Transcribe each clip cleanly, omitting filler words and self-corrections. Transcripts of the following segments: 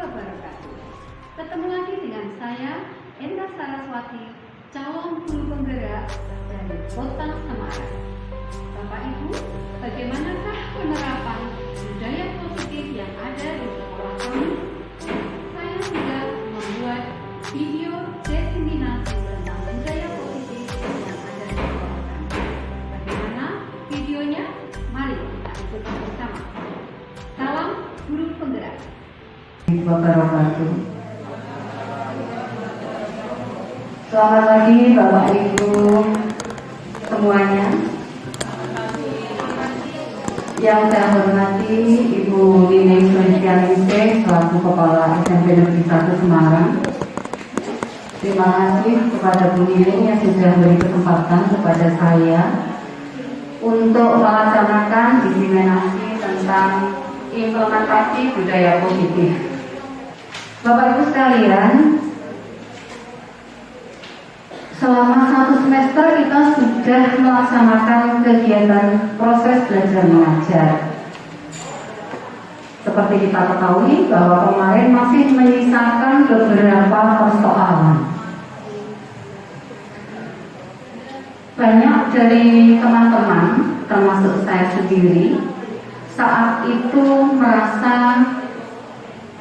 wabarakatuh. Ketemu lagi dengan saya, Enda Saraswati, calon guru penggerak dari Kota Semarang. Bapak Ibu, bagaimanakah penerapan budaya positif yang ada di sekolah kami? Saya sudah membuat video diseminasi tentang budaya positif yang ada di sekolah kami. Bagaimana videonya? Mari kita ikuti bersama. Salam guru penggerak. Wabarakatuh. Selamat pagi Bapak Ibu semuanya. Yang saya hormati Ibu Nining Sulistyaningsih selaku Kepala SMP Negeri 1 Semarang. Terima kasih kepada Bu Nining yang sudah beri kesempatan kepada saya untuk melaksanakan diseminasi tentang implementasi budaya positif. Bapak Ibu sekalian, selama 1 semester kita sudah melaksanakan kegiatan proses belajar mengajar. Seperti kita ketahui bahwa kemarin masih menyisakan beberapa persoalan. Banyak dari teman-teman, termasuk saya sendiri, saat itu merasa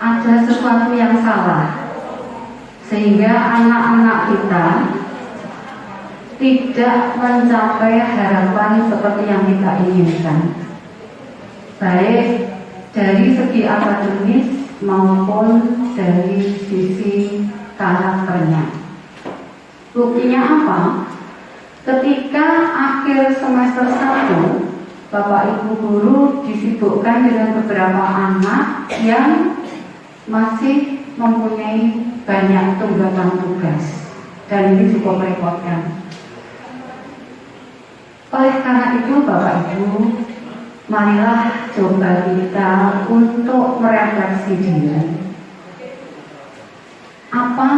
ada sesuatu yang salah, sehingga anak-anak kita tidak mencapai harapan seperti yang kita inginkan, baik dari segi akademis maupun dari sisi karakternya. Buktinya apa? Ketika akhir semester 1, Bapak Ibu guru disibukkan dengan beberapa anak yang masih mempunyai banyak tunggakan tugas, dan ini cukup merepotkan. Oleh karena itu Bapak Ibu, marilah coba kita untuk merefleksi diri. Apa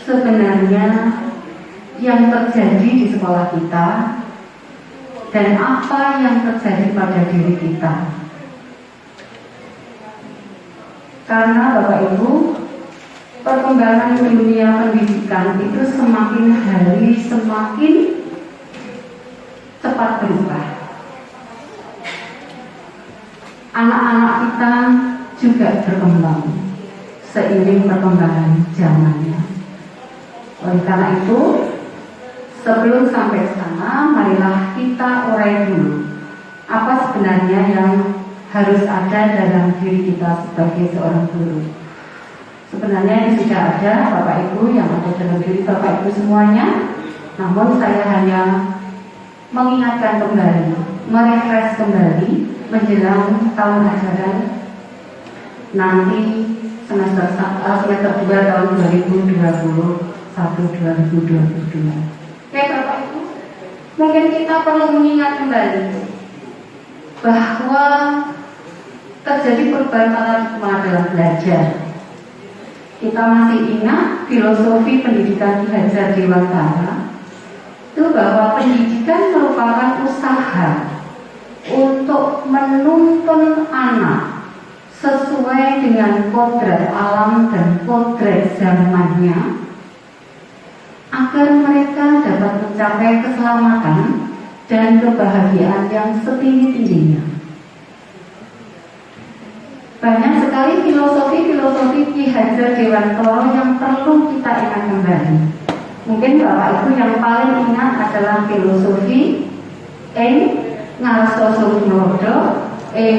sebenarnya yang terjadi di sekolah kita, dan apa yang terjadi pada diri kita. Karena Bapak Ibu, perkembangan dunia pendidikan itu semakin hari semakin cepat berubah. Anak-anak kita juga berkembang seiring perkembangan zamannya. Oleh karena itu, sebelum sampai sana, marilah kita urai dulu apa sebenarnya yang harus ada dalam diri kita sebagai seorang guru. Sebenarnya ini sudah ada Bapak Ibu yang ada dalam diri Bapak Ibu semuanya, namun saya hanya mengingatkan kembali, merefresh kembali menjelang tahun ajaran nanti semester 2 tahun 2021-2022. Ya Bapak Ibu, mungkin kita perlu mengingat kembali bahwa terjadi perubahan paradigma dalam belajar. Kita masih ingat filosofi pendidikan Ki Hajar Dewantara itu bahwa pendidikan merupakan usaha untuk menuntun anak sesuai dengan kodrat alam dan kodrat zamannya, agar mereka dapat mencapai keselamatan dan kebahagiaan yang setinggi-tingginya. Banyak sekali filosofi Ki Hajar Dewantara yang perlu kita ingat kembali. Mungkin Bapak Ibu yang paling ingat adalah filosofi Ing Ngarso Sumrodo,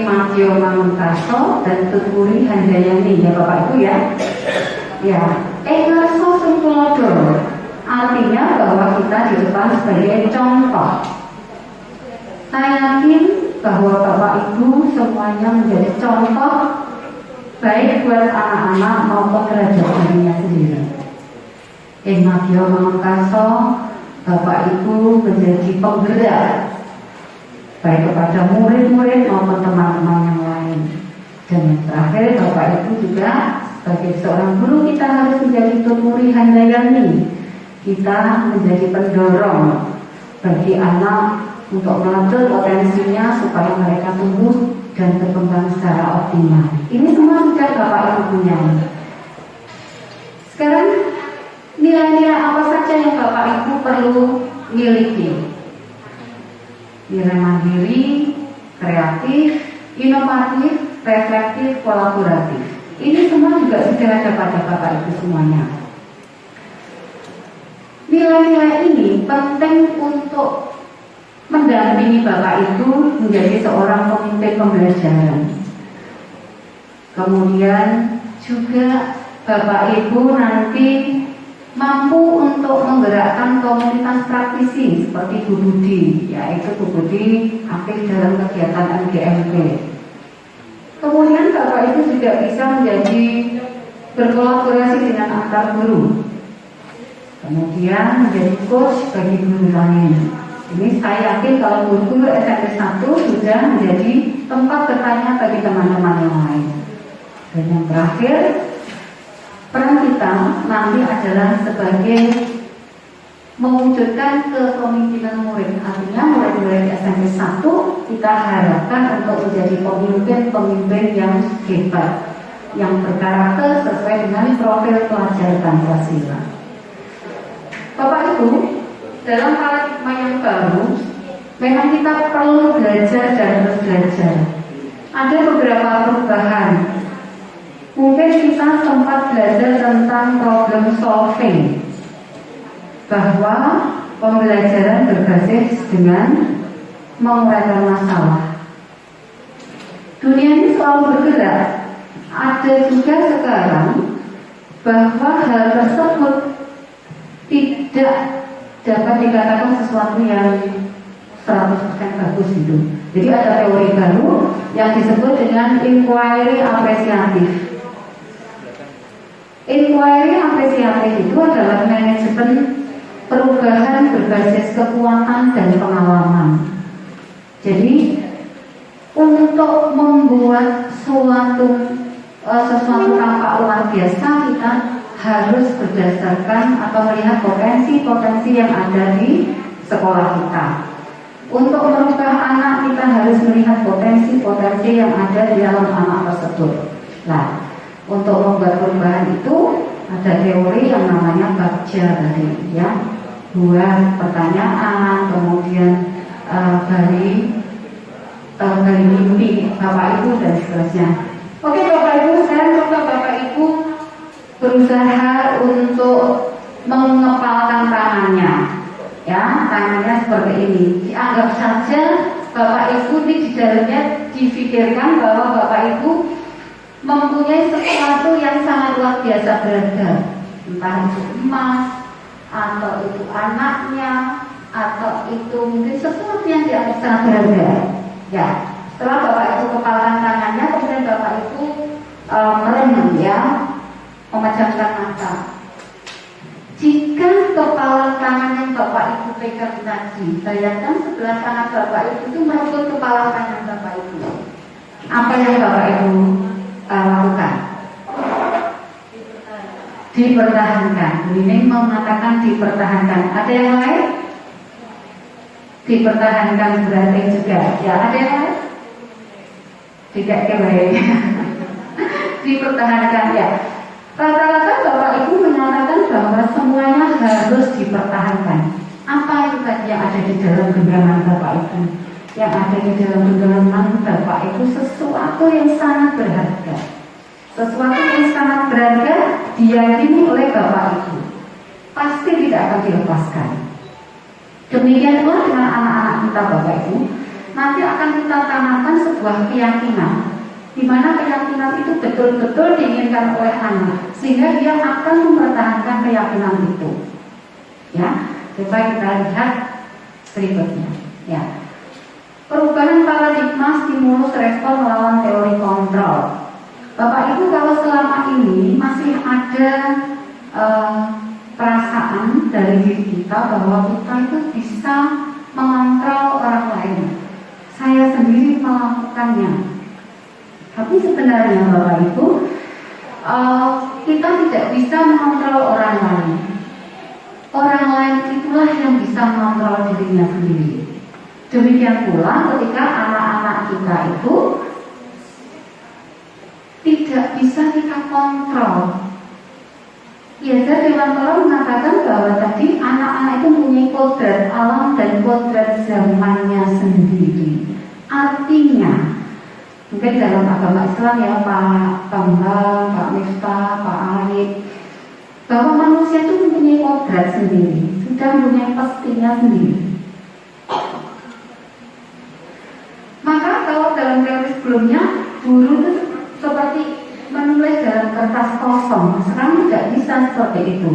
Matio Mangunkaso, dan Tuturi Handayani, ya Bapak Ibu ya. Ya, Ing Ngarso Sumrodo artinya bahwa kita di depan sebagai contoh. Saya yakin bahwa Bapak Ibu semuanya menjadi contoh baik buat anak-anak maupun terhadap dirinya sendiri. Matio Mangunkaso, Bapak Ibu menjadi penggerak baik kepada murid-murid maupun teman-teman yang lain. Dan yang terakhir, Bapak Ibu juga sebagai seorang guru kita harus menjadi Tuturi Handayani. Kita menjadi pendorong bagi anak untuk mengambil potensinya supaya mereka tumbuh dan berkembang secara optimal. Ini semua sudah Bapak Ibu punya. Sekarang nilai-nilai apa saja yang Bapak Ibu perlu miliki? Nilai mandiri, kreatif, inovatif, reflektif, kolaboratif. Ini semua juga sudah ada pada Bapak Ibu semuanya. Nilai-nilai ini penting untuk mendampingi Bapak Ibu menjadi seorang pemimpin pembelajaran. Kemudian juga Bapak Ibu nanti mampu untuk menggerakkan komunitas praktisi seperti Bu Budi, yaitu Bu Budi aktif dalam kegiatan MGMP. Kemudian Bapak Ibu juga bisa menjadi berkolaborasi dengan antar guru. Kemudian menjadi coach bagi guru lain. Ini saya yakin kalau guru-guru SMP 1 sudah menjadi tempat bertanya bagi teman-teman yang lain. Dan yang terakhir, peran kita nanti adalah sebagai mewujudkan kepemimpinan murid. Artinya murid-murid SMP 1 kita harapkan untuk menjadi pemimpin-pemimpin yang hebat, yang berkarakter sesuai dengan profil pelajar Pancasila. Bapak Ibu, dalam paradigma yang baru, memang kita perlu belajar dan terus belajar. Ada beberapa perubahan. Mungkin kita sempat belajar tentang problem solving, bahwa pembelajaran berbasis dengan menguraikan masalah. Dunia ini selalu bergerak. Ada juga sekarang bahwa hal tersebut tidak dapat dikatakan sesuatu yang 100% bagus itu. Jadi ada teori baru yang disebut dengan inquiry apresiatif. Inquiry apresiatif itu adalah manajemen perubahan berbasis kekuatan dan pengalaman. Jadi untuk membuat sesuatu tampak luar biasa, kita harus berdasarkan atau melihat potensi-potensi yang ada di sekolah kita. Untuk merubah anak, kita harus melihat potensi-potensi yang ada di dalam anak tersebut. Nah, untuk membuat perubahan itu ada teori yang namanya Bagja tadi, ya, buat pertanyaan, kemudian gali mimpi Bapak Ibu dan seterusnya. Oke Bapak Ibu, saya coba Bapak Ibu berusaha untuk mengepalkan tangannya, ya, tangannya seperti ini. Dianggap saja Bapak Ibu di dalamnya difikirkan bahwa Bapak Ibu mempunyai sesuatu yang sangat luar biasa berharga, entah itu emas, atau itu anaknya, atau itu mungkin sesuatu yang dianggap sangat berharga. Ya, setelah Bapak Ibu kepalkan tangannya, kemudian Bapak Ibu merem, ya, memejamkan mata. Jika kepala tangan yang Bapak Ibu pegang tadi, bayangkan sebelah kanan Bapak Ibu itu merebut kepala tangan Bapak Ibu. Apa yang Bapak Ibu lakukan? Dipertahankan. Ini mengatakan dipertahankan. Ada yang lain? Dipertahankan berarti juga. Ya, ada yang lain? Tidak kembali. Dipertahankan, ya. Rata-rata Bapak Ibu menyatakan bahwa semuanya harus dipertahankan. Apa itu tadi yang ada di dalam genggaman Bapak Ibu? Yang ada di dalam genggaman Bapak Ibu sesuatu yang sangat berharga. Sesuatu yang sangat berharga diyakini oleh Bapak Ibu pasti tidak akan dilepaskan. Demikian pula dengan anak-anak kita Bapak Ibu. Nanti akan kita tanamkan sebuah keyakinan, di mana keyakinan itu betul-betul diinginkan oleh anak, sehingga dia akan mempertahankan keyakinan itu. Ya, coba kita lihat berikutnya. Ya, perubahan paradigma stimulus respon melawan teori kontrol. Bapak Ibu, kalau selama ini masih ada perasaan dari diri kita bahwa kita itu bisa mengontrol orang lain, saya sendiri melakukannya. Tapi sebenarnya Bapak Ibu, kita tidak bisa mengontrol orang lain. Orang lain itulah yang bisa mengontrol dirinya sendiri. Demikian pula ketika anak-anak kita itu tidak bisa kita kontrol. Biasa Dewan Toro mengatakan bahwa tadi anak-anak itu mempunyai kodrat alam dan kodrat zamannya sendiri. Artinya, mungkin dalam agama Islam ya Pak Bambang, Pak Miftah, Pak Arif, bahwa manusia itu mempunyai kodrat sendiri, sudah mempunyai pastinya sendiri. Maka kalau dalam teori sebelumnya, guru itu seperti menulis dalam kertas kosong. Sekarang tidak bisa seperti itu.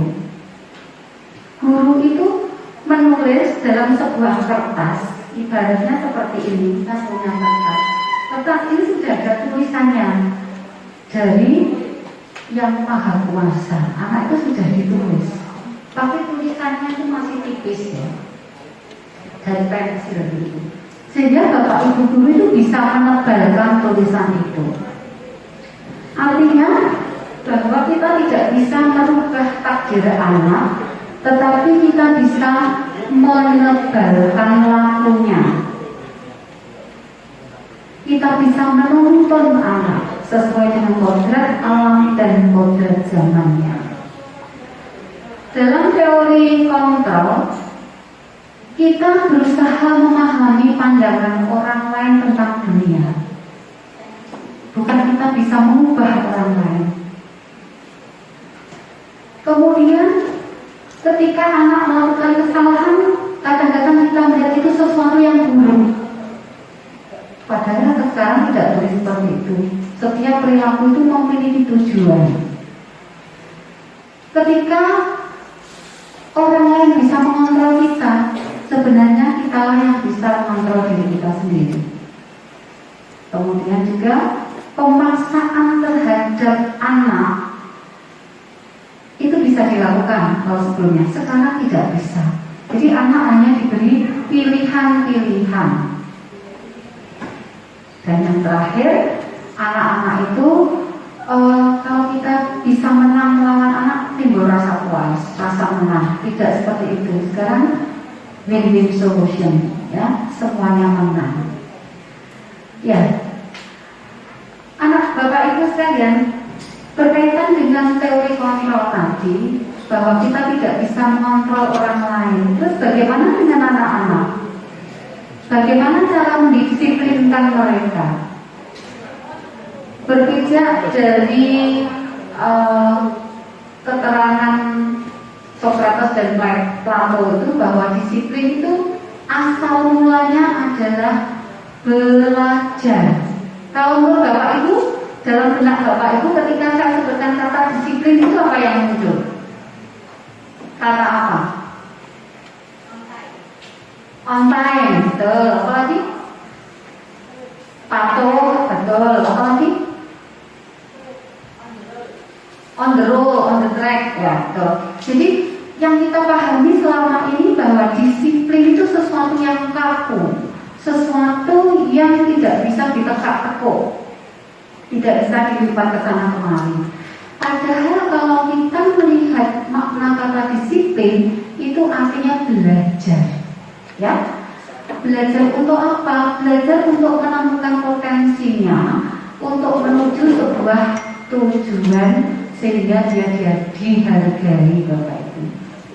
Guru itu menulis dalam sebuah kertas, ibaratnya seperti ini. Kita punya kertas. Kertas ini sudah ada tulisannya dari Yang Maha Kuasa. Anak itu sudah ditulis, tapi tulisannya itu masih tipis ya, dari pensil itu. Sehingga bapak ibu guru itu bisa menebalkan tulisan itu. Artinya bahwa kita tidak bisa merubah takdir anak, tetapi kita bisa menebalkan lampunya. Kita bisa menuntun anak sesuai dengan kodrat alam dan kodrat zamannya. Dalam teori kontrol, kita berusaha memahami pandangan orang lain tentang dunia. Bukan kita bisa mengubah orang lain. Kemudian ketika anak melakukan kesalahan, kadang-kadang kita melihat itu sesuatu yang buruk. Padahal sekarang tidak boleh seperti itu. Setiap perilaku itu memiliki tujuan. Ketika orang lain bisa mengontrol kita, sebenarnya kita yang bisa mengontrol diri kita sendiri. Kemudian juga pemaksaan terhadap anak itu bisa dilakukan kalau sebelumnya, sekarang tidak bisa. Jadi anak hanya diberi pilihan-pilihan. Dan yang terakhir, anak-anak itu kalau kita bisa menang melawan anak, timbul rasa puas, rasa menang. Tidak seperti itu. Sekarang win-win solution, ya, semuanya menang. Ya, anak bapak ibu sekalian, berkaitan dengan teori kontrol tadi, bahwa kita tidak bisa mengontrol orang lain. Terus bagaimana dengan anak-anak? Bagaimana cara mendisiplinkan mereka? Berpijak dari keterangan Socrates dan Plato itu bahwa disiplin itu asal mulanya adalah belajar. Kalau menurut bapak ibu, dalam benak bapak ibu, ketika saya sebutkan kata disiplin itu apa yang muncul? Kata apa? On time, betul. Apa lagi? Patuh, betul. Apa lagi? On the road, on the track, ya, betul. Jadi yang kita pahami selama ini bahwa disiplin itu sesuatu yang kaku, sesuatu yang tidak bisa ditekuk, tidak bisa dilipat ke sana kemari. Padahal kalau kita melihat makna kata disiplin, itu artinya belajar. Ya, belajar untuk apa? Belajar untuk menemukan potensinya, untuk menuju sebuah tujuan sehingga dia dihargai, Bapak Ibu.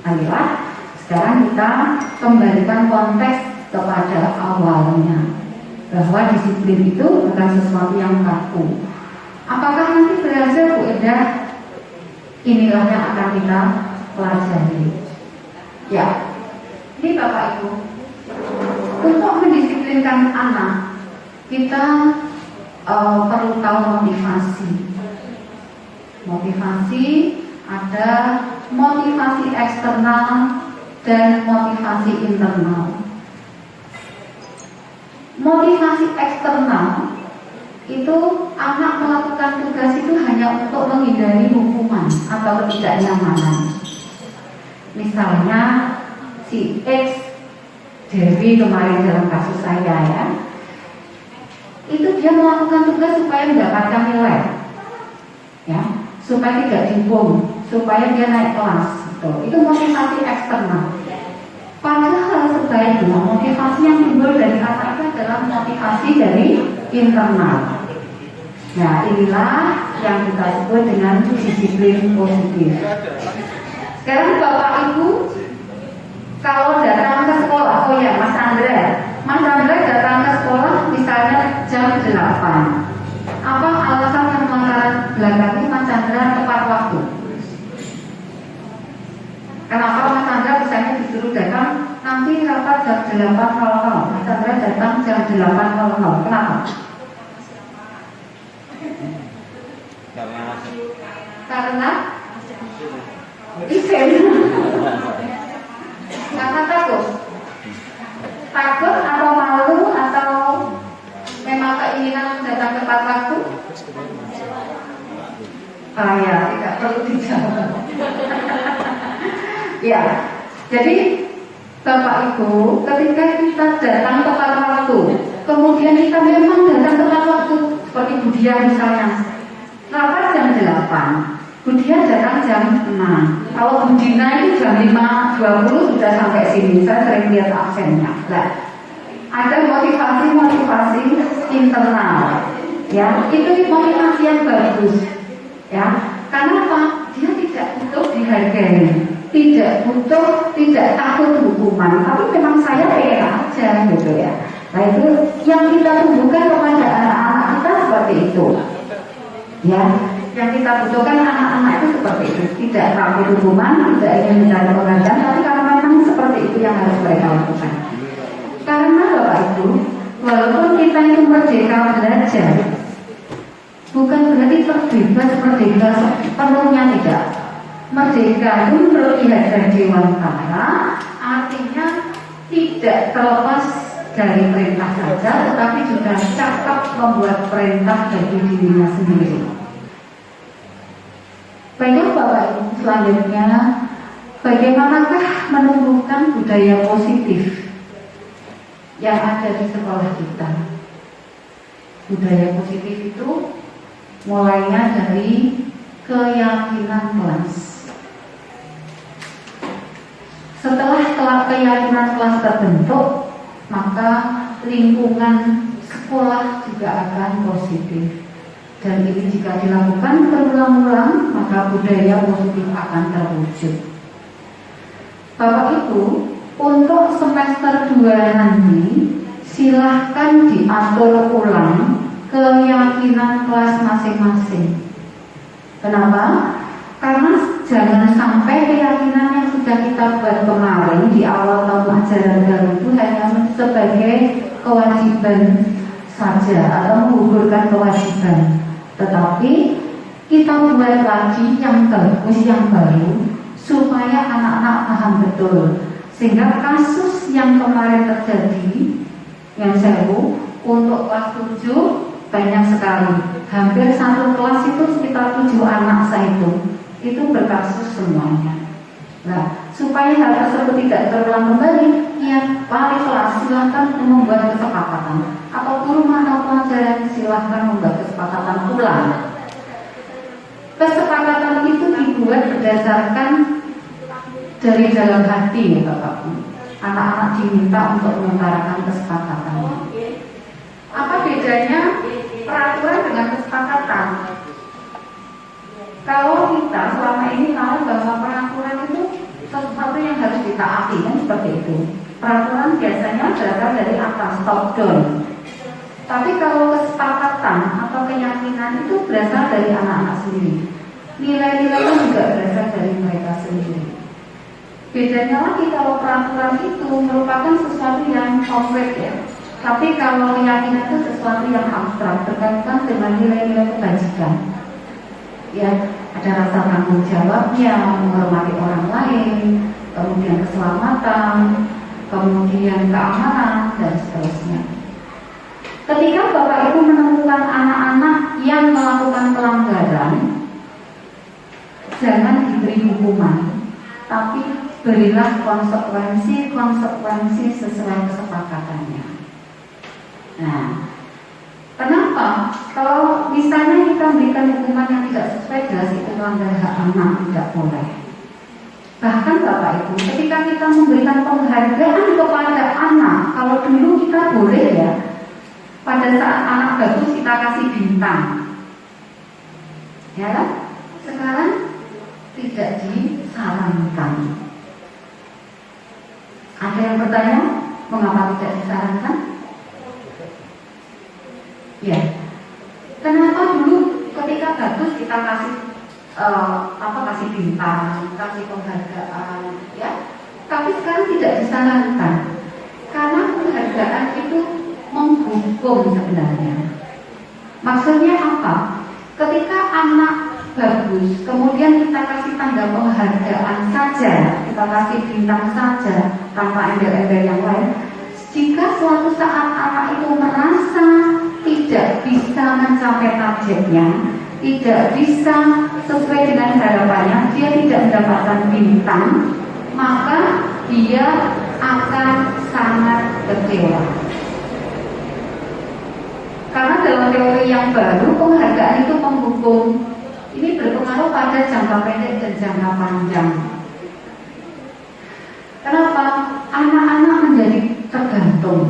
Ayolah, sekarang kita kembalikan konteks kepada awalnya, bahwa disiplin itu bukan sesuatu yang kaku. Apakah nanti belajar Bu Eda? Inilah yang akan kita pelajari. Ya, ini Bapak Ibu. Untuk mendisiplinkan anak, kita perlu tahu motivasi. Motivasi ada motivasi eksternal dan motivasi internal. Motivasi eksternal itu anak melakukan tugas itu hanya untuk menghindari hukuman atau ketidaknyamanan. Misalnya si X, Dewi kemarin dalam kasus saya ya, itu dia melakukan tugas supaya mendapatkan nilai, ya, supaya tidak dihukum, supaya dia naik kelas. Itu motivasi eksternal. Padahal sebaiknya motivasi yang timbul dari anak itu adalah motivasi dari internal. Nah, inilah yang kita sebut dengan disiplin positif. Sekarang Bapak Ibu kalau datang ke sekolah, oh ya Mas Andra datang ke sekolah misalnya jam 8. Apa alasan yang melatar belakangi Mas Andra tepat waktu? Kenapa Mas Andra misalnya disuruh datang nanti rapat jam 8.00, Mas Andra datang jam 8.00, kenapa? Karena izin. Karena takut atau malu atau memang keinginan datang tepat waktu? Ya, tidak perlu dijawab. Ya, jadi Bapak Ibu, ketika kita datang tepat waktu, kemudian kita memang datang tepat waktu, seperti Bu Dia misalnya, rapat jam 8. Bu Dia datang jam 6. Kalau Bu Dina itu jam 5.20 sudah sampai sini. Saya sering lihat absennya. Nah, ada motivasi internal. Ya, itu motivasi yang bagus. Ya, karena apa? Dia tidak butuh dihargai, tidak takut hukuman. Tapi memang saya pengen aja gitu ya. Nah itu yang kita tumbuhkan kepada anak-anak kita seperti itu. Ya. Yang kita butuhkan anak-anak itu seperti itu, tidak takut hukuman, tidak ingin mencari penghargaan, tapi karena memang seperti itu yang harus mereka lakukan. Karena Bapak Ibu, walaupun kita itu merdeka belajar, bukan berarti merdeka sepenuhnya tidak. Merdeka itu menurut Ki Hajar Dewantara artinya tidak terlepas dari perintah saja, tetapi juga cakap membuat perintah bagi dirinya sendiri. Baiklah Bapak Ibu, selanjutnya bagaimanakah menumbuhkan budaya positif yang ada di sekolah kita? Budaya positif itu mulainya dari keyakinan kelas. Setelah keyakinan kelas terbentuk, maka lingkungan sekolah juga akan positif. Dan ini jika dilakukan berulang-ulang, maka budaya positif akan terwujud. Bapak Ibu, untuk semester 2 nanti, silahkan diatur ulang keyakinan kelas masing-masing. Kenapa? Karena jangan sampai keyakinan yang sudah kita buat kemarin di awal tahun ajaran baru itu hanya sebagai kewajiban saja atau menggugurkan kewajiban. Tetapi kita buat lagi yang bagus, yang baru, supaya anak-anak paham betul. Sehingga kasus yang kemarin terjadi, yang sewu, untuk kelas 7 banyak sekali. Hampir satu kelas itu sekitar 7 anak saya itu berkasus semuanya. Nah, supaya hal tersebut tidak terulang kembali, ya wali kelas silahkan membuat kesepakatan, atau guru mata pelajaran silahkan membuat kesepakatan ulang. Kesepakatan itu dibuat berdasarkan dari dalam hati ya Bapak. Anak-anak diminta untuk mengutarakan kesepakatannya. Apa bedanya peraturan dengan kesepakatan? Kalau kita selama ini tahu bahwa peraturan itu sesuatu yang harus ditaati, kan seperti itu. Peraturan biasanya berasal dari atas, top down. Tapi kalau kesepakatan atau keyakinan itu berasal dari anak-anak sendiri. Nilai-nilainya juga berasal dari mereka sendiri. Bedanya lagi kalau peraturan itu merupakan sesuatu yang konkret ya. Tapi kalau keyakinan itu sesuatu yang abstrak, berkaitan dengan nilai-nilai kebajikan. Ya, ada rasa tanggung jawabnya, menghormati orang lain, kemudian keselamatan, kemudian keamanan, dan seterusnya. Ketika Bapak Ibu menemukan anak-anak yang melakukan pelanggaran, jangan diberi hukuman, tapi berilah konsekuensi sesuai kesepakatannya. Nah, kenapa? Kalau misalnya kita berikan hukuman yang tidak sesuai, jelas itu melanggar hak anak, tidak boleh. Bahkan Bapak Ibu, ketika kita memberikan penghargaan kepada anak, kalau dulu kita boleh ya, pada saat anak bagus kita kasih bintang. Ya, sekarang tidak disarankan. Ada yang bertanya, mengapa tidak disarankan? Ya, kenapa dulu ketika bagus kita kasih kasih bintang, kasih penghargaan, ya? Tapi sekarang tidak disarankan karena penghargaan itu menghukum sebenarnya. Maksudnya apa? Ketika anak bagus, kemudian kita kasih tanda penghargaan saja, kita kasih bintang saja tanpa embel-embel yang lain. Jika suatu saat anak itu merasa tidak bisa mencapai targetnya, tidak bisa sesuai dengan harapannya, dia tidak mendapatkan bintang, maka dia akan sangat kecewa. Karena dalam teori yang baru, penghargaan itu menghukum. Ini berpengaruh pada jangka pendek dan jangka panjang. Kenapa? Anak-anak menjadi tergantung.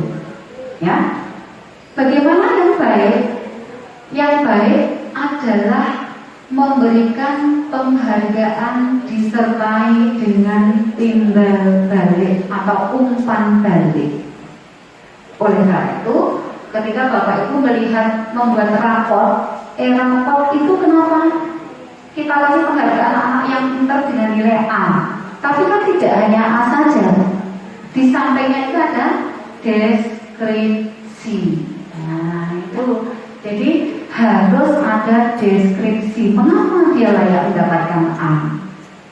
Ya, bagaimana yang baik? Yang baik adalah memberikan penghargaan disertai dengan timbal balik atau umpan balik. Oleh karena itu, ketika Bapak Ibu melihat membuat rapor itu kenapa kita kasih penghargaan anak yang pintar dengan nilai A? Tapi kan tidak hanya A saja, di sampingnya itu ada deskripsi. Nah itu, jadi harus ada deskripsi mengapa dia layak mendapatkan A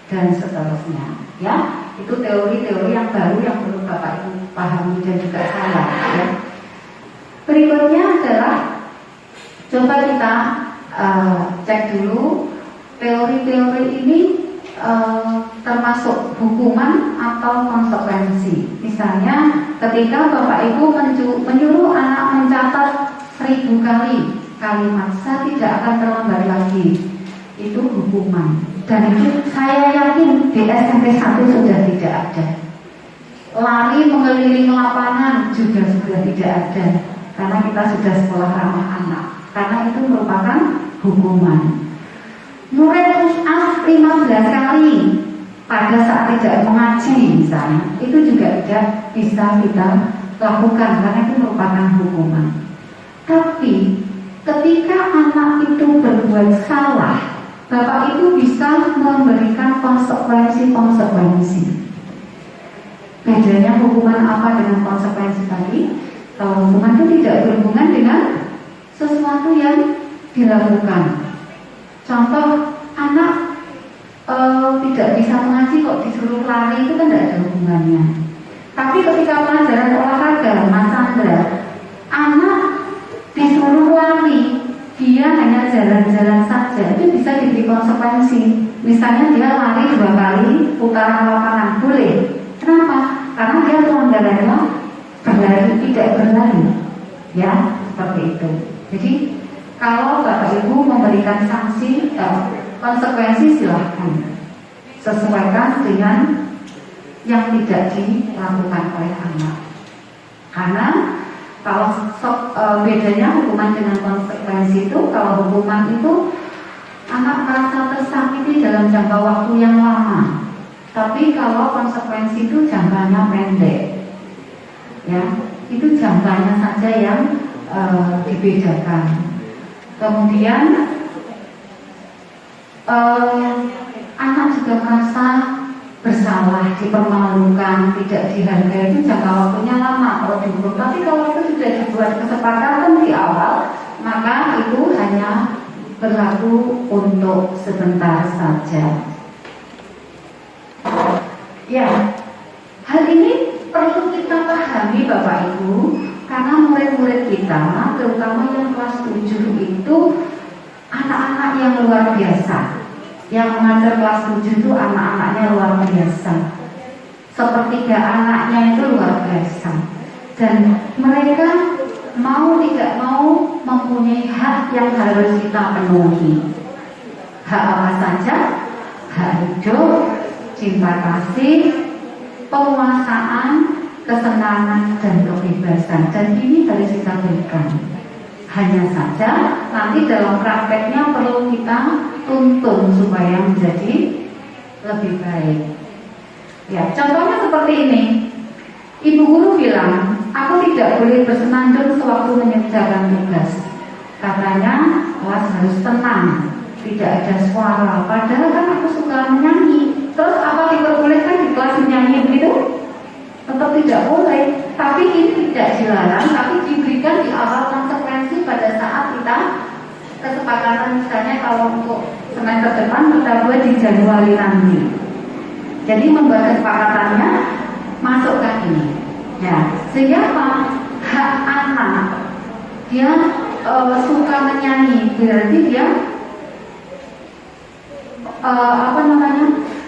dan seterusnya. Ya, itu teori-teori yang baru yang perlu Bapak Ibu pahami dan juga saya. Ya. Berikutnya adalah coba kita cek dulu teori-teori ini termasuk hukuman atau konsekuensi. Misalnya ketika Bapak Ibu menyuruh anak mencatat 1000 kali kalimat, saya tidak akan terlambat lagi, itu hukuman. Dan itu saya yakin di SMP 1 sudah tidak ada. Lari mengelilingi lapangan juga sudah tidak ada, karena kita sudah sekolah ramah anak. Karena itu merupakan hukuman. Murid push up 15 kali pada saat tidak mengaji misalnya, itu juga tidak bisa kita lakukan karena itu merupakan hukuman. Tapi ketika anak itu berbuat salah, Bapak Ibu bisa memberikan konsekuensi. Bedanya hukuman apa dengan konsekuensi tadi? Kalau hukuman itu tidak berhubungan dengan sesuatu yang dilakukan. Contoh, anak tidak bisa mengaji kok disuruh lari, itu kan tidak ada hubungannya. Tapi ketika pelajaran olahraga, Mas Sandra, anak disuruh lari, dia hanya jalan-jalan saja, itu bisa diberi konsekuensi. Misalnya dia lari 2 kali putaran lapangan, boleh. Kenapa? Karena dia pelanggarannya berlari, tidak berlari. Ya, seperti itu. Jadi kalau Bapak Ibu memberikan sanksi konsekuensi, silahkan sesuaikan dengan yang tidak dilakukan oleh anak. Karena kalau bedanya hukuman dengan konsekuensi itu, kalau hukuman itu anak merasa tersakiti dalam jangka waktu yang lama, tapi kalau konsekuensi itu jangkanya pendek, ya itu jangkanya saja yang dibedakan. Kemudian anak juga merasa bersalah, dipermalukan, tidak dihargai, itu jangka waktunya lama kalau dihukum. Tapi kalau itu sudah dibuat kesepakatan di awal, maka itu hanya berlaku untuk sebentar saja. Ya, hal ini perlu kita pahami Bapak Ibu, karena murid-murid kita, terutama yang kelas 7 itu anak-anak yang luar biasa. Yang mengajar kelas 7 itu anak-anaknya luar biasa. Sepertiga anaknya itu luar biasa. Dan mereka mau tidak mau mempunyai hak yang harus kita penuhi. Hak apa saja? Hak hidup, cinta kasih, penguasaan, kesenangan, dan kebebasan. Dan ini harus kita berikan. Hanya saja nanti dalam prakteknya perlu kita tuntun supaya menjadi lebih baik. Ya, contohnya seperti ini. Ibu guru bilang, aku tidak boleh bersenandung sewaktu mengerjakan tugas. Katanya, kelas harus tenang, tidak ada suara. Padahal kan aku suka menyanyi. Terus apa diperbolehkan di kelas menyanyi begitu? Tetap tidak boleh. Tapi ini tidak dilarang, tapi diberikan di awal konsekuensi pada saat kita kesepakatan, misalnya kalau untuk semester depan kita buat di Januari nanti. Jadi membuat kesepakatannya masukkan ini. Ya, sehingga apa? Hak anak dia suka menyanyi, berarti dia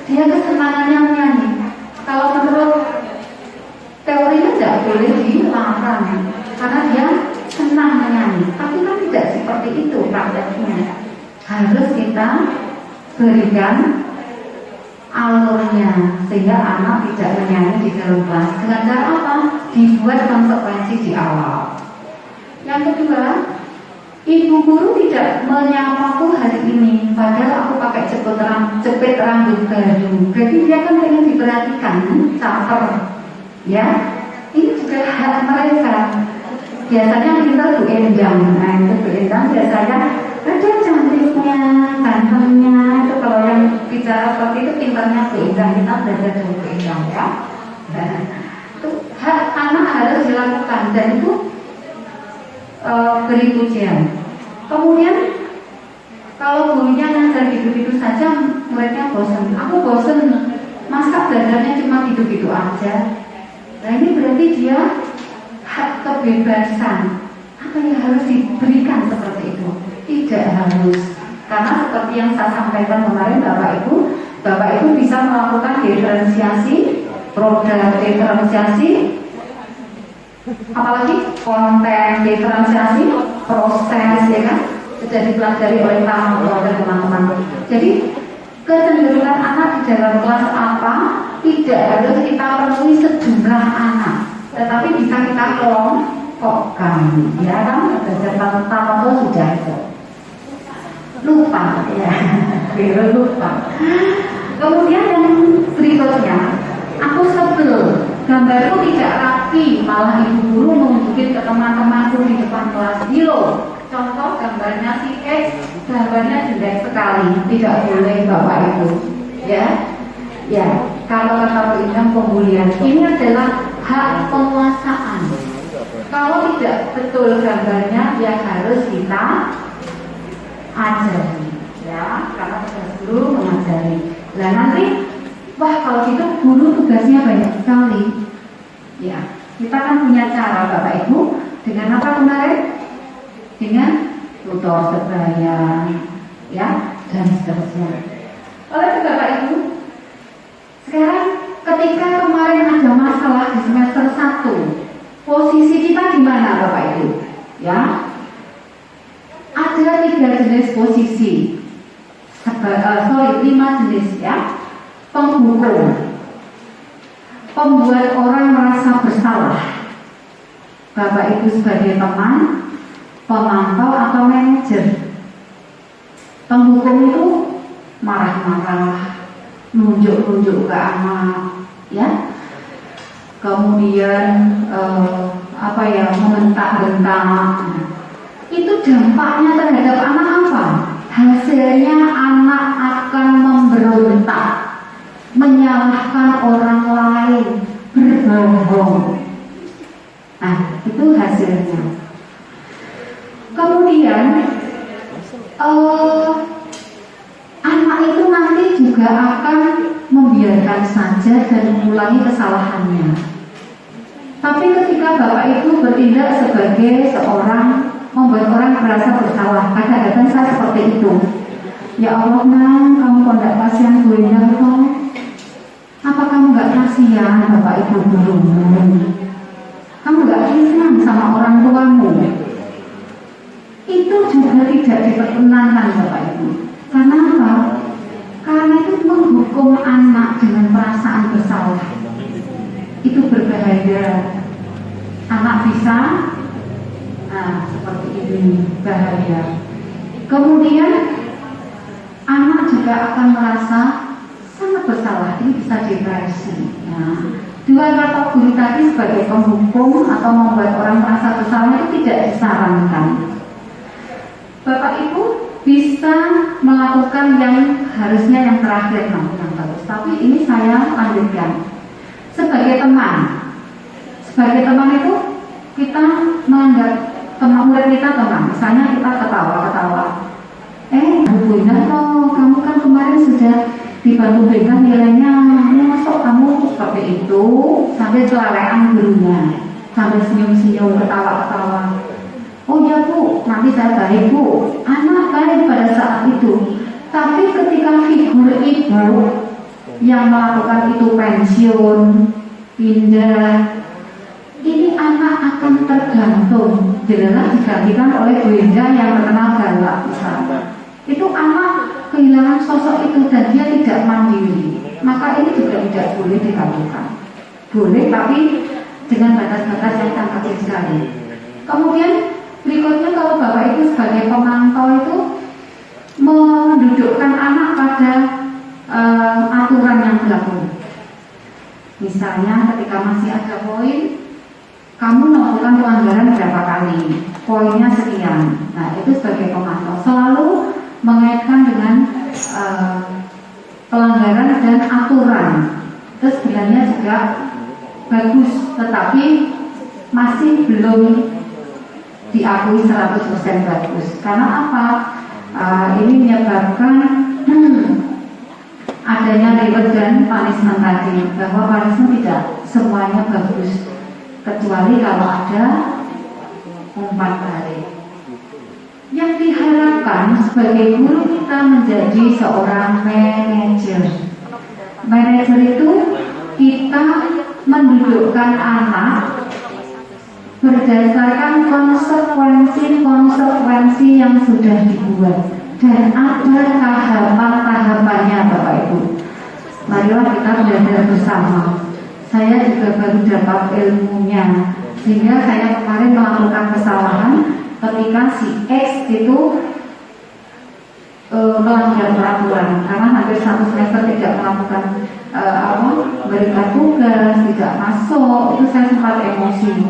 dia kesenangannya menyanyi. Kalau menurut teorinya tidak boleh dilarang karena dia senang menyanyi, tapi kan tidak seperti itu prakteknya. Harus kita berikan alurnya sehingga anak tidak menyanyi di dalam kelas. Dengan cara apa? Dibuat konsekuensi di awal. Yang kedua, ibu guru tidak menyapaku hari ini, padahal aku pakai jepit rambut baru. Berarti dia kan ingin diperhatikan, caper. Ya, ini juga hak mereka. Biasanya kita Bu Endang, nah itu Bu Endang biasanya ada cantiknya, gantengnya. Itu kalau yang bicara seperti itu pintarnya Bu Endang, kita belajar dari Bu Endang ya. Nah, itu hak anak harus dilakukan dan itu beri pujian. Kemudian kalau gurunya ngajar gitu-gitu saja, muridnya bosan. Aku bosan, masa belajarnya cuma gitu-gitu aja. Nah ini berarti dia hak kebebasan. Apa yang harus diberikan seperti itu? Tidak harus. Karena seperti yang saya sampaikan kemarin Bapak Ibu bisa melakukan diferensiasi, produk diferensiasi, apalagi konten diferensiasi, proses, ya kan? Sudah dipelajari oleh teman-teman. Jadi kecenderungan anak di dalam kelas apa tidak harus kita penuhi sejumlah anak, tetapi bisa kita kelompokkan, ya kan? Belajar tanpa sudah itu lupa, ya, lupa. Kemudian yang berikutnya, aku sebel, gambarku tidak rapi, malah ibu guru menunjukin ke teman-temanku di depan kelas. Dilo, contoh gambarnya si X, gambarnya jelek sekali, tidak boleh Bapak Ibu, ya. Ya, kalau kata Undang pembulian, ini adalah hak penguasaan. Kalau tidak betul gambarnya, ya harus kita ajari, ya, karena tugas guru mengajari. Nah nanti, wah kalau gitu guru tugasnya banyak sekali. Ya, kita kan punya cara Bapak Ibu dengan apa kemarin? Dengan tutor sebaya, ya, dan seterusnya. Oleh itu Bapak Ibu, sekarang ketika kemarin ada masalah di semester 1, posisi kita di mana Bapak Ibu? Ya, ada 3 jenis posisi, 5 jenis ya. Penghukum, pembuat orang merasa bersalah, Bapak Ibu sebagai teman, pemantau atau manajer. Penghukum itu marah-marah, nunjuk-nunjuk ke anak, ya. Kemudian membentak-bentak. Itu dampaknya terhadap anak apa? Hasilnya anak akan memberontak, menyalahkan orang lain, berbohong. Nah, itu hasilnya. Kemudian anak itu nanti juga akan membiarkan saja dan mengulangi kesalahannya. Tapi ketika Bapak Ibu bertindak sebagai seorang membuat orang merasa bersalah, kadang-kadang saya seperti itu. Ya Allah, Nang, kamu kok tidak kasihan gue kok? Apa kamu nggak kasihan Bapak Ibu gurumu? Kamu nggak senang sama orang tuamu? Itu juga tidak diperkenankan Bapak Ibu. Karena apa? Karena itu menghukum anak dengan perasaan bersalah. Itu berbahaya. Anak bisa seperti ini, bahaya. Kemudian anak juga akan merasa sangat bersalah, ini bisa depresi. Nah, dua kategori tadi sebagai penghukum atau membuat orang merasa bersalah itu tidak disarankan. Bapak Ibu bisa melakukan yang harusnya yang terakhir nanti yang bagus, tapi ini saya lanjutkan. Sebagai teman itu kita menganggap teman murid kita teman, misalnya kita ketawa-ketawa. Bu Indah, kamu kan kemarin sudah dibantu berikan nilainya, masuk kamu seperti itu, sambil celalean gurunya, sambil senyum-senyum, ketawa-ketawa. Oh ya Bu, nanti saya baik Bu. Anak baik pada saat itu. Tapi ketika figur ibu yang melakukan itu pensiun, pindah, ini anak akan tergantung, jelas digantikan oleh Bu Indah yang terkenal galak misalnya. Itu anak kehilangan sosok itu dan dia tidak mandiri. Maka ini juga tidak boleh dilakukan. Boleh, tapi dengan batas-batas yang sangat kecil sekali. Kemudian berikutnya, kalau Bapak Ibu sebagai pemantau itu mendudukkan anak pada aturan yang berlaku. Misalnya ketika masih ada poin, kamu melakukan pelanggaran berapa kali, poinnya sekian. Nah, itu sebagai pemantau selalu mengaitkan dengan pelanggaran dan aturan. Itu sebenarnya juga bagus, tetapi masih belum diakui 100% bagus. Karena apa? Ini menyebabkan adanya reward dan punishment tadi, bahwa punishment tidak semuanya bagus, kecuali kalau ada umpan balik. Yang diharapkan sebagai guru kita menjadi seorang manajer. Manajer itu kita mendudukkan anak berdasarkan konsekuensi yang sudah dibuat, dan ada tahapan-tahapannya Bapak Ibu. Marilah kita belajar bersama. Saya juga baru dapat ilmunya, sehingga saya kemarin melakukan kesalahan ketika si X itu melanggar peraturan, karena hampir 1 semester tidak melakukan berikan tugas, tidak masuk. Itu saya sempat emosi.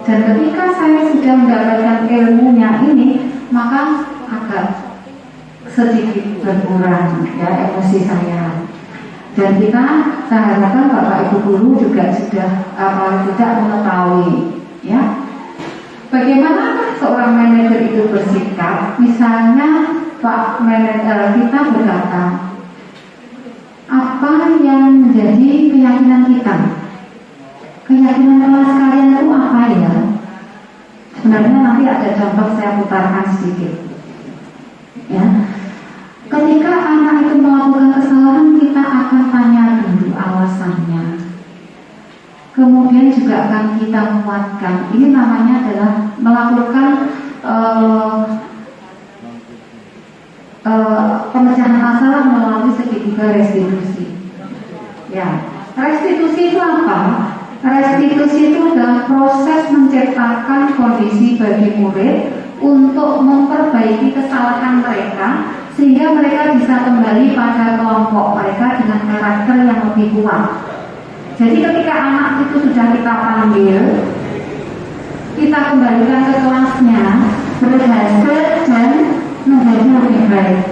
Dan ketika saya sudah mendapatkan ilmunya ini, maka agak sedikit berkurang ya emosi saya. Dan saya harapkan Bapak Ibu guru juga sudah tidak mengetahui ya bagaimana seorang manajer itu bersikap. Misalnya Pak manajer kita berkata, apa yang menjadi keyakinan kita? Keyakinan kelas kalian itu apa ya? Sebenarnya nanti ada contoh, saya putarkan sedikit. Ya, ketika anak itu melakukan kesalahan, kita akan tanya dulu alasannya. Kemudian juga akan kita muatkan. Ini namanya adalah melakukan pemecahan masalah melalui segitiga restitusi. Ya, restitusi itu apa? Restitusi itu adalah proses menciptakan kondisi bagi murid untuk memperbaiki kesalahan mereka, sehingga mereka bisa kembali pada kelompok mereka dengan karakter yang lebih kuat. Jadi ketika anak itu sudah kita panggil, kita kembalikan ke kelasnya, berhasil dan menjadi lebih baik.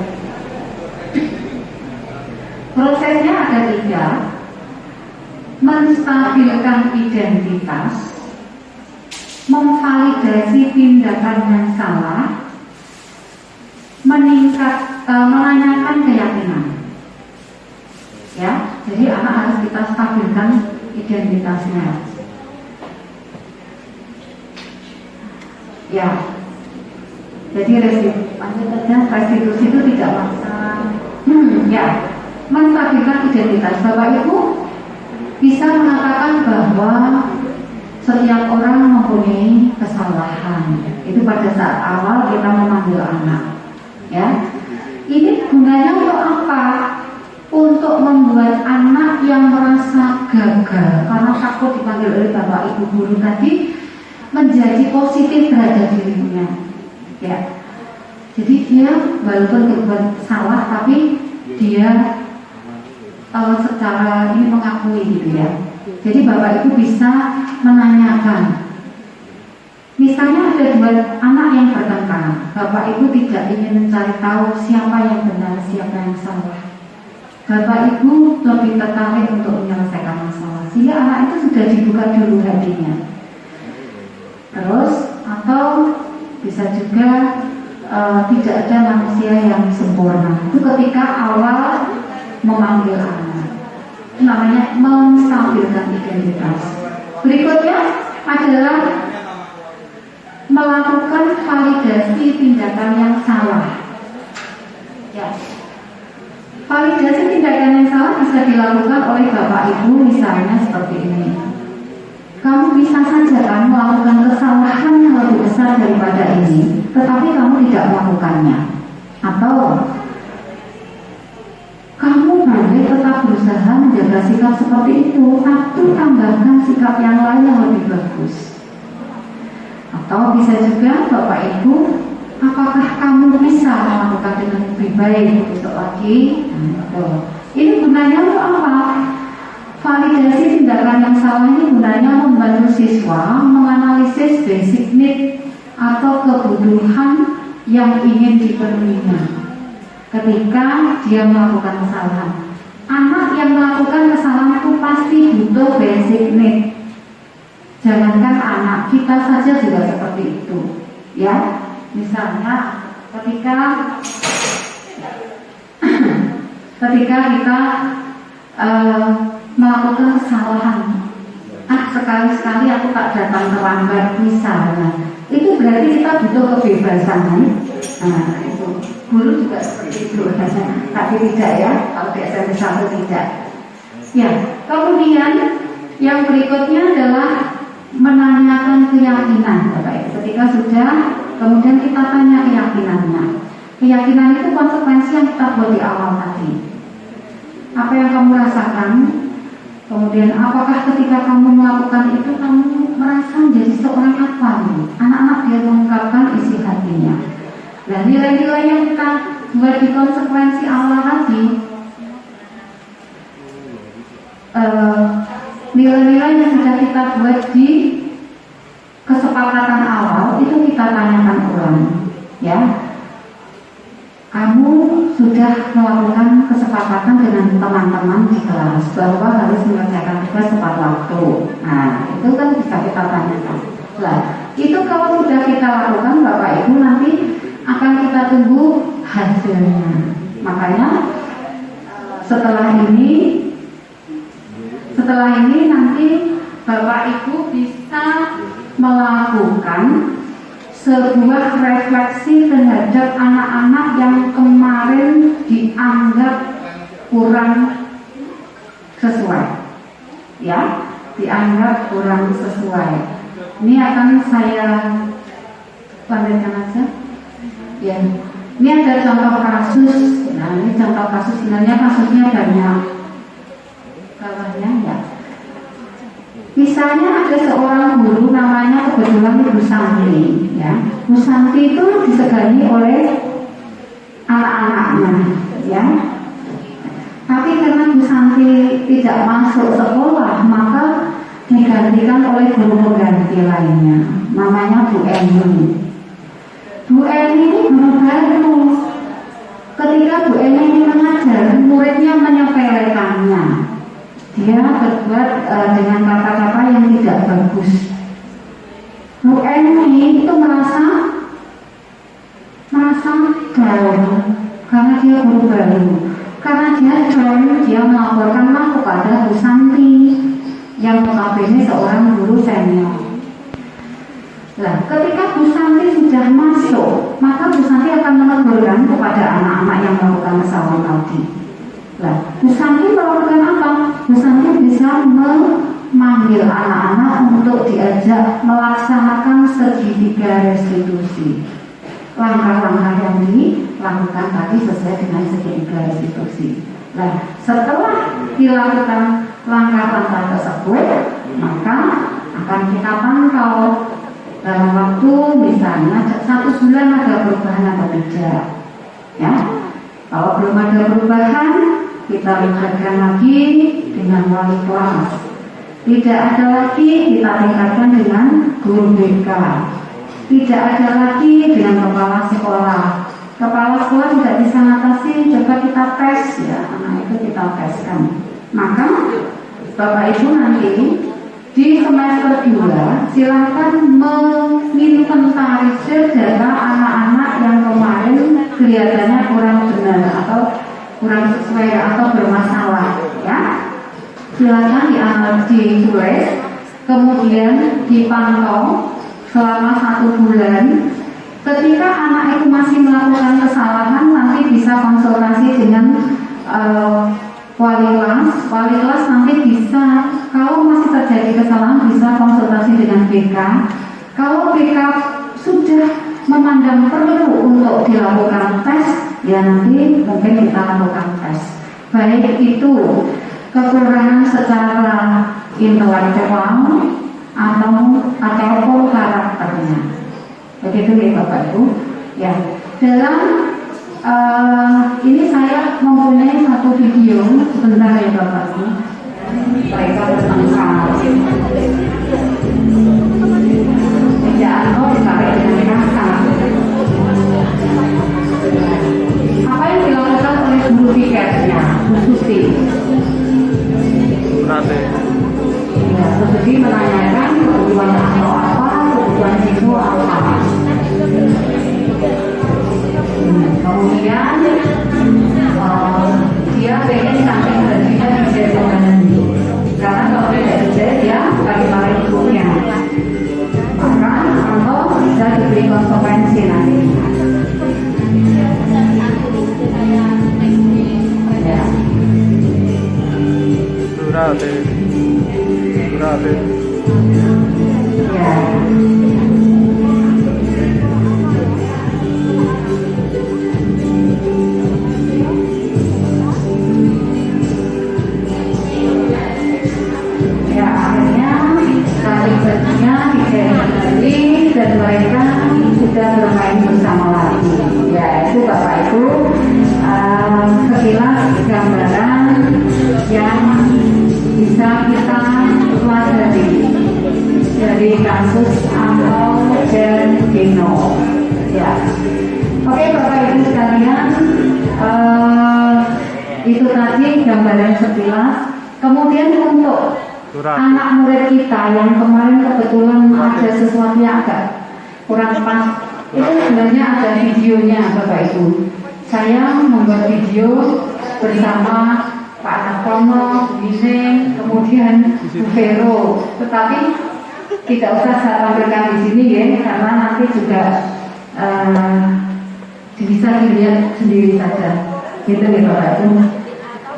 Prosesnya ada 3. Menstabilkan identitas, memvalidasi tindakan yang salah, menanyakan keyakinan. Ya, jadi anak harus kita stabilkan identitasnya. Ya, jadi restitusi itu tidak maksa. Ya, menstabilkan identitas. Bapak Ibu bisa mengatakan bahwa setiap orang mempunyai kesalahan. Itu pada saat awal kita memanggil anak. Ya, ini gunanya untuk apa? Untuk membuat anak yang merasa gagal karena takut dipanggil oleh Bapak Ibu guru tadi menjadi positif terhadap dirinya. Ya, Jadi dia walaupun berbuat salah, tapi dia secara ini mengakui gitu ya. Jadi Bapak Ibu bisa menanyakan. Misalnya ada dua anak yang bertengkar, Bapak Ibu tidak ingin mencari tahu siapa yang benar, siapa yang salah. Bapak Ibu lebih tertarik untuk menyelesaikan masalah, sehingga anak itu sudah dibuka dulu hatinya. Terus atau bisa juga tidak ada manusia yang sempurna. Itu ketika awal memanggil anak, itu namanya menstabilkan identitas. Berikutnya adalah melakukan validasi tindakan yang salah. Ya. Validasi tindakan yang salah bisa dilakukan oleh Bapak Ibu misalnya seperti ini. Kamu bisa saja kan melakukan kesalahan yang lebih besar daripada ini, tetapi kamu tidak melakukannya. Atau kamu boleh tetap berusaha menjaga sikap seperti itu, tapi tambahkan sikap yang lain yang lebih bagus. Atau bisa juga Bapak Ibu, apakah kamu bisa melakukan dengan lebih baik besok lagi? Ini gunanya untuk apa? Validasi tindakan yang salah ini gunanya membantu siswa menganalisis basic need atau kebutuhan yang ingin dipenuhinya ketika dia melakukan kesalahan. Anak yang melakukan kesalahan itu pasti butuh basic need. Jangankan anak, kita saja juga seperti itu, ya. Misalnya ketika kita melakukan kesalahan, sekali-sekali aku tak datang terlambat misalnya, itu berarti kita butuh kebebasan, kan? Nah, itu guru juga seperti itu, tapi tidak ya, kalau di SMP 1 tidak. Ya, kemudian yang berikutnya adalah menanyakan keyakinan, Bapak Ibu. Ketika sudah, kemudian kita tanya keyakinannya. Keyakinan itu konsekuensi yang kita buat di awal tadi. Apa yang kamu rasakan? Kemudian apakah ketika kamu melakukan itu kamu merasa menjadi seorang apa? Anak-anak dia mengungkapkan isi hatinya. Nah, nilai-nilai yang kita buat di konsekuensi awal tadi, nilai-nilai yang sudah kita buat di kesepakatan awal itu kita tanyakan ulang, ya. Kamu sudah melakukan kesepakatan dengan teman-teman di kelas bahwa harus menyelesaikan tugas tepat waktu. Nah, itu kan bisa kita tanyakan. Nah, itu kalau sudah kita lakukan, Bapak Ibu, nanti akan kita tunggu hasilnya. Makanya setelah ini nanti Bapak Ibu bisa melakukan sebuah refleksi terhadap anak-anak yang kemarin dianggap kurang sesuai, ya, dianggap kurang sesuai. Ini akan saya lanjutkan aja. Ya, ini ada contoh kasus. Nah, ini contoh kasus, sebenarnya kasusnya banyak. Bawahnya ya. Misalnya ada seorang guru namanya kebetulan Bu Santi, ya. Bu Santi itu disegani oleh anak-anaknya, ya. Tapi karena Bu Santi tidak masuk sekolah, maka digantikan oleh guru pengganti lainnya, namanya Bu Eni. Bu Eni ini guru baru. Ketika Bu Eni ini mengajar, muridnya menyepelekannya. Dia berbuat dengan kata-kata yang tidak bagus. Bu Eni itu merasa down karena dia guru baru. Karena dia down, dia melaporkanlah kepada Bu Santi yang notabene seorang guru senior. Nah, ketika Bu Santi sudah masuk, maka Bu Santi akan menegurkan kepada anak-anak yang melakukan kesalahan tadi. Nah, Bu Santi melakukan apa? Bu Santi bisa memanggil anak-anak untuk diajak melaksanakan segitiga restitusi. Langkah-langkah yang dilakukan tadi sesuai dengan segitiga restitusi. Nah, setelah dilakukan langkah-langkah tersebut, maka akan kita pantau dalam waktu misalnya 1 bulan ada perubahan atau tidak. Ya, kalau belum ada perubahan, kita libatkan lagi dengan wali kelas. Tidak ada lagi, kita tingkatkan dengan guru BK. Tidak ada lagi dengan kepala sekolah. Kepala sekolah tidak bisa ngatasi, coba kita tes ya, anak itu kita teskan. Maka Bapak Ibu nanti di semester 2 silakan menginventarisir data anak-anak yang kemarin kelihatannya kurang benar atau kurang sesuai atau bermasalah ya. Silakan ditulis, kemudian dipantau selama 1 bulan. Ketika anak itu masih melakukan kesalahan, nanti bisa konsultasi dengan wali kelas. Wali kelas nanti bisa, kalau masih terjadi kesalahan, bisa konsultasi dengan BK. Kalau BK sudah memandang perlu untuk dilakukan tes, ya nanti mungkin kita lakukan tes. Baik itu kekurangan secara intelektual ataupun karakternya. Begitu ya Bapak Ibu. Ya, dalam ini saya mempunyai satu video sebentar ya Bapak Ibu. Mereka bertengkar. Tidak ditarik dengan kasar. Apa yang dilakukan oleh guru piketnya, Bu Suti? Ya, Bu Suti menanyakan kebutuhan atau apa, kebutuhan siswa apa. Kemudian dia pengen samping gajinya bisa dengan karena kalau tidak bisa dia bagi-bagi ibunya, maka atau bisa diberi konsekuensi nanti. Ya. Ya. Dan mereka sudah bermain bersama lagi. Ya, itu Bapak Ibu sekilas gambaran yang bisa kita pelajari dari kasus Amol dan Gino. Ya, oke Bapak Ibu sekalian, itu tadi gambaran sekilas. Kemudian untuk anak murid kita yang kemarin kebetulan ada sesuatu yang agak kurang pas, itu sebenarnya ada videonya Bapak Ibu. Saya membuat video bersama Pak Nakono, Bising, kemudian Bu Vero, tetapi tidak usah saya tampilkan di sini ya, karena nanti juga bisa dilihat sendiri saja. Gitu ya Bapak Ibu.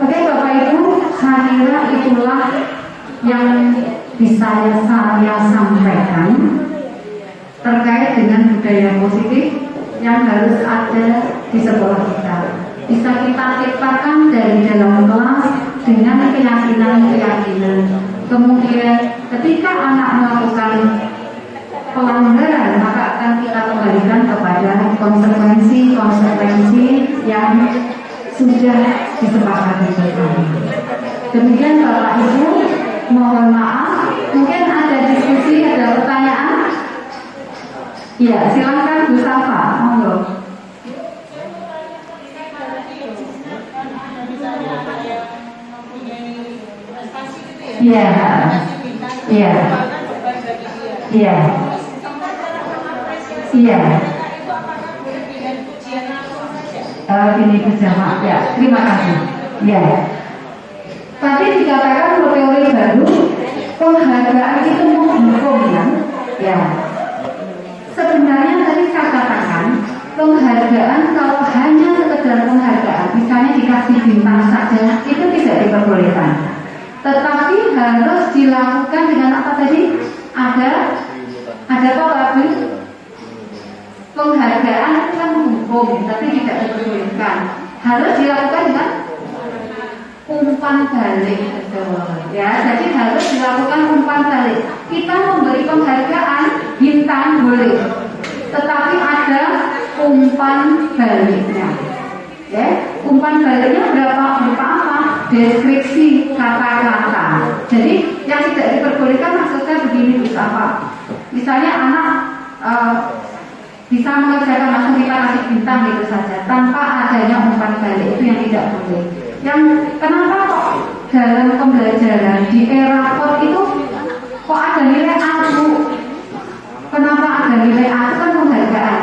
Oke Bapak Ibu, saya kira itulah yang bisa saya sampaikan terkait dengan budaya positif yang harus ada di sekolah kita. Bisa kita ciptakan dari dalam kelas dengan keyakinan-keyakinan. Kemudian ketika anak melakukan pelanggaran, maka akan kita kembalikan kepada konsekuensi yang sudah disepakati bersama. Demikian Bapak Ibu. Mohon maaf, mungkin ada diskusi, ada pertanyaan? Ya, silakan Bu Safa, monggo. Iya, iya, iya, iya. Ini berjamaah, ya. Terima kasih. Ya. Tadi dikatakan teori baru, penghargaan itu menghukum ya. Sebenarnya tadi saya katakan penghargaan kalau hanya sekedar penghargaan, misalnya dikasih bintang saja, itu tidak diperbolehkan. Tetapi harus dilakukan dengan apa tadi? Ada apa Pak? Penghargaan itu kan menghukum, tapi tidak diperbolehkan. Harus dilakukan dengan umpan balik, betul ya. Jadi harus dilakukan umpan balik. Kita memberi penghargaan bintang boleh, tetapi ada umpan baliknya. Ya, umpan baliknya berupa apa? Deskripsi kata-kata. Jadi yang tidak diperbolehkan maksudnya begini, bisa apa? Misalnya anak bisa mengerjakan langsung kita kasih bintang gitu saja tanpa adanya umpan balik, itu yang tidak boleh. Yang kenapa kok dalam pembelajaran di era pot itu kok ada nilai A? Kenapa ada nilai A? Itu kan penghargaan.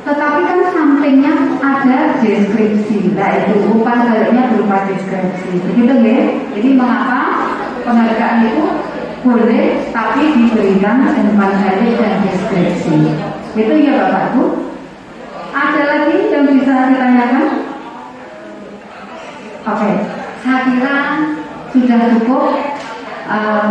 Tetapi kan sampingnya ada deskripsi. Nah itu umpan baliknya berupa deskripsi. Begitu ya? Jadi mengapa penghargaan itu boleh tapi diberikan umpan balik dan deskripsi. Itu ya Bapak Bu. Ada lagi yang bisa ditanyakan? Oke, saya kira sudah cukup.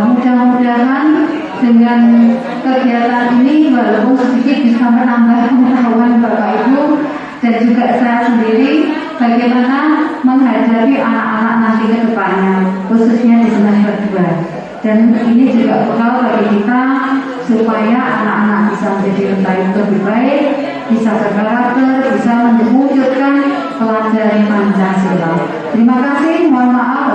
Mudah-mudahan dengan kegiatan ini walaupun sedikit bisa menambah pengetahuan Bapak Ibu dan juga saya sendiri bagaimana menghadapi anak-anak nanti ke depannya, khususnya di semester 2. Dan ini juga bekal bagi kita supaya anak-anak bisa menjadi lebih baik, bisa berkarakter, bisa mewujudkan pelajaran Pancasila. Terima kasih, mohon maaf